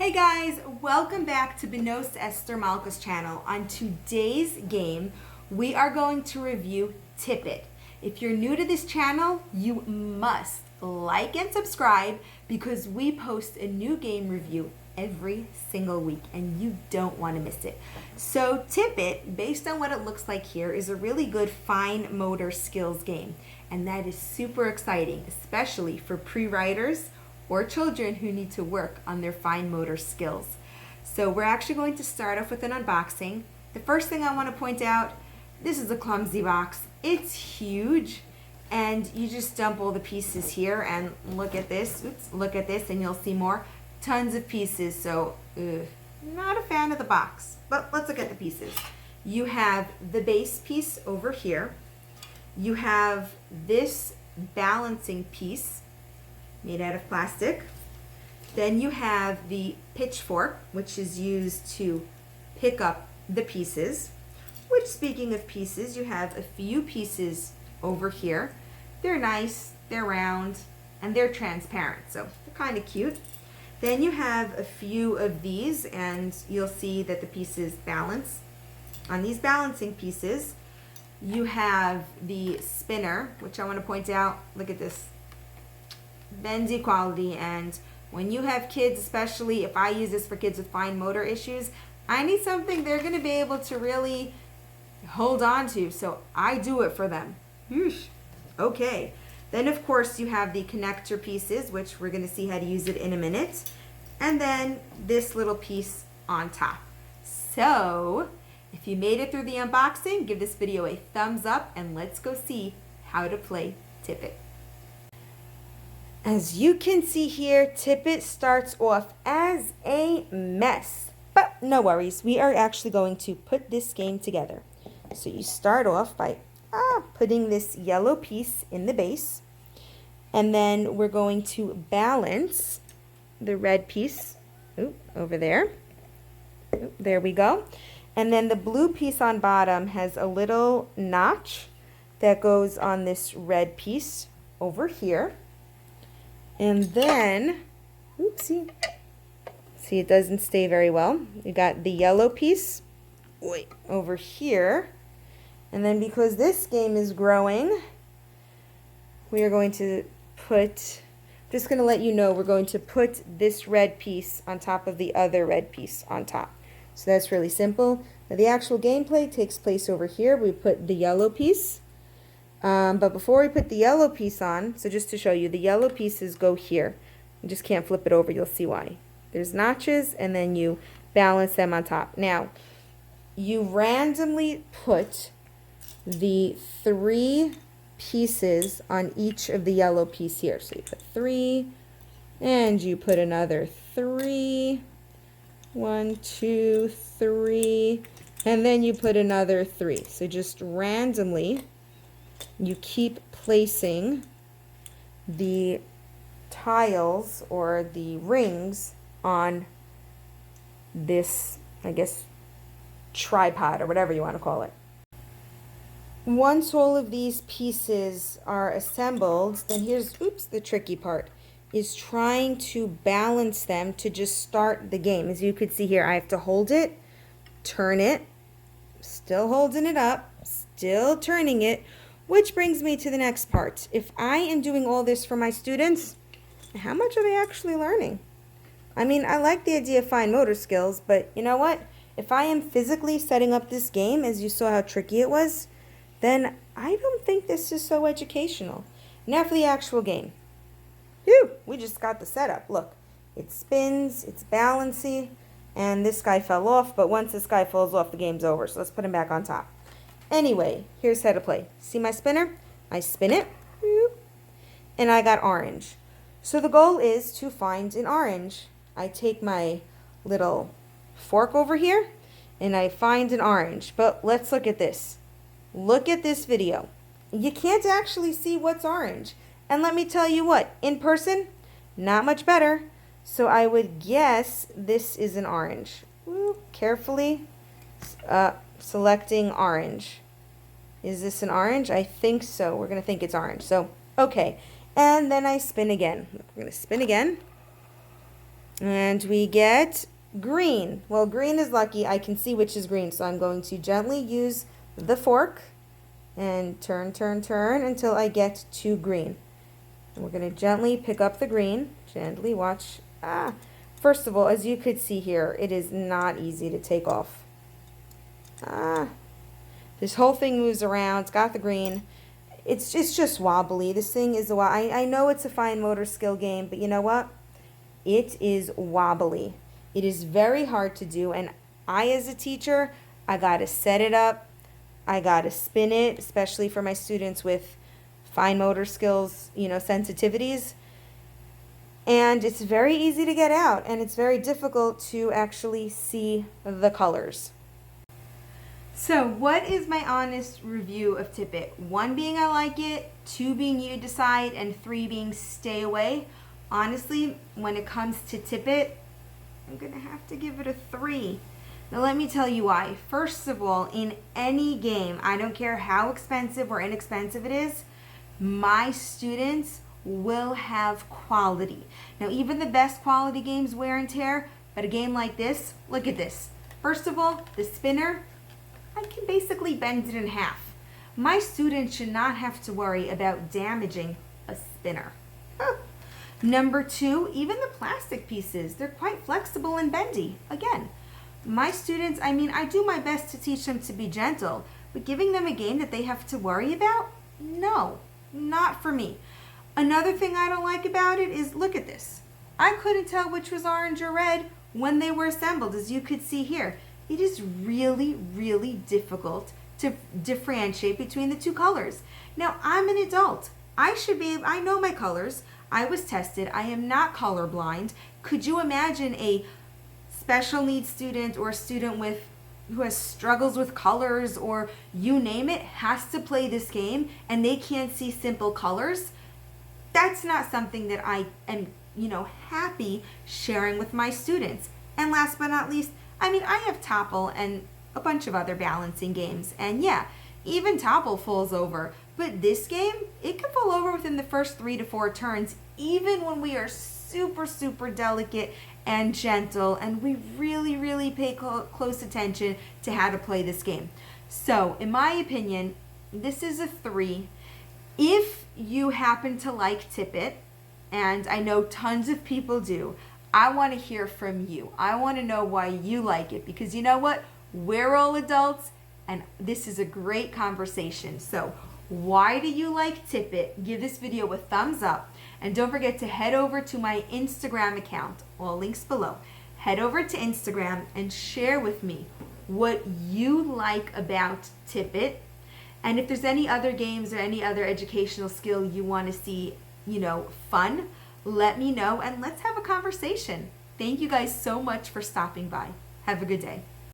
Hey guys, welcome back to Benos Esther Malka's channel. On today's game, we are going to review Tip It. If you're new to this channel, you must like and subscribe because we post a new game review every single week and you don't want to miss it. So Tip It, based on what it looks like here, is a really good fine motor skills game. And that is super exciting, especially for pre-riders or children who need to work on their fine motor skills. So we're actually going to start off with an unboxing. The first thing I want to point out, this is a clumsy box. It's huge, and you just dump all the pieces here and look at this. Oops, look at this and you'll see more. Tons of pieces, so not a fan of the box, but let's look at the pieces. You have the base piece over here. You have this balancing piece made out of plastic. Then you have the pitchfork, which is used to pick up the pieces. Which, speaking of pieces, you have a few pieces over here. They're nice, they're round, and they're transparent, so they're kind of cute. Then you have a few of these, and you'll see that the pieces balance. On these balancing pieces, you have the spinner, which I want to point out. Look at this. Bends equality, and when you have kids, especially if I use this for kids with fine motor issues, I need something they're going to be able to really hold on to, so I do it for them. Whoosh. Okay, then of course you have the connector pieces, which we're going to see how to use it in a minute, and then this little piece on top. So if you made it through the unboxing, give this video a thumbs up and let's go see how to play Tip It. As you can see here, Tip It starts off as a mess, but no worries. We are actually going to put this game together. So you start off by putting this yellow piece in the base, and then we're going to balance the red piece over there. There we go. And then the blue piece on bottom has a little notch that goes on this red piece over here. And then, oopsie, see, it doesn't stay very well. You got the yellow piece over here. And then because this game is growing, we are going to put, just going to let you know, we're going to put this red piece on top of the other red piece on top. So that's really simple. Now the actual gameplay takes place over here. We put the yellow piece. But before we put the yellow piece on, so just to show you, the yellow pieces go here. You just can't flip it over, you'll see why. There's notches, and then you balance them on top. Now, you randomly put the 3 pieces on each of the yellow piece here. So you put 3, and you put another 3. 1, 2, 3, and then you put another 3. So just randomly, you keep placing the tiles or the rings on this, I guess, tripod or whatever you want to call it. Once all of these pieces are assembled, then here's, the tricky part, is trying to balance them to just start the game. As you could see here, I have to hold it, turn it, still holding it up, still turning it. Which brings me to the next part. If I am doing all this for my students, how much are they actually learning? I mean, I like the idea of fine motor skills, but you know what? If I am physically setting up this game, as you saw how tricky it was, then I don't think this is so educational. Now for the actual game. Phew, we just got the setup. Look, it spins, it's balancy, and this guy fell off, but once this guy falls off, the game's over. So let's put him back on top. Anyway, here's how to play. See my spinner? I spin it, and I got orange. So the goal is to find an orange. I take my little fork over here, and I find an orange. But let's look at this. Look at this video. You can't actually see what's orange. And let me tell you what, in person, not much better. So I would guess this is an orange. Carefully selecting orange. Is this an orange? I think so. We're going to think it's orange. So, okay. And then I spin again. We're going to spin again. And we get green. Well, green is lucky. I can see which is green, so I'm going to gently use the fork and turn, turn, turn until I get to green. And we're going to gently pick up the green. Gently watch. First of all, as you could see here, it is not easy to take off. This whole thing moves around. It's got the green. It's just wobbly. This thing is I know it's a fine motor skill game, but you know what? It is wobbly. It is very hard to do, and I, as a teacher, I got to set it up. I got to spin it, especially for my students with fine motor skills, sensitivities. And it's very easy to get out, and it's very difficult to actually see the colors. So what is my honest review of Tippet? 1 being I like it, 2 being you decide, and 3 being stay away. Honestly, when it comes to Tippet, I'm going to have to give it a 3. Now let me tell you why. First of all, in any game, I don't care how expensive or inexpensive it is, my students will have quality. Now even the best quality games wear and tear, but a game like this, look at this. First of all, the spinner, I can basically bend it in half. My students should not have to worry about damaging a spinner. Number 2, even the plastic pieces, they're quite flexible and bendy. Again, my students, I do my best to teach them to be gentle, but giving them a game that they have to worry about? No, not for me. Another thing I don't like about it is, look at this. I couldn't tell which was orange or red when they were assembled, as you could see here. It is really, really difficult to differentiate between the 2 colors. Now, I'm an adult. I know my colors. I was tested. I am not colorblind. Could you imagine a special needs student or a student who has struggles with colors, or you name it, has to play this game and they can't see simple colors? That's not something that I am, happy sharing with my students. And last but not least, I have Topple and a bunch of other balancing games. And yeah, even Topple falls over. But this game, it can fall over within the first 3 to 4 turns, even when we are super, super delicate and gentle, and we really, really pay close attention to how to play this game. So, in my opinion, this is a 3. If you happen to like Tippet, and I know tons of people do, I want to hear from you. I want to know why you like it, because you know what? We're all adults, and this is a great conversation. So, why do you like Tippet? Give this video a thumbs up, and don't forget to head over to my Instagram account, all links below. Head over to Instagram and share with me what you like about Tippet, and if there's any other games or any other educational skill you want to see, fun, let me know, and let's have a conversation. Thank you guys so much for stopping by. Have a good day.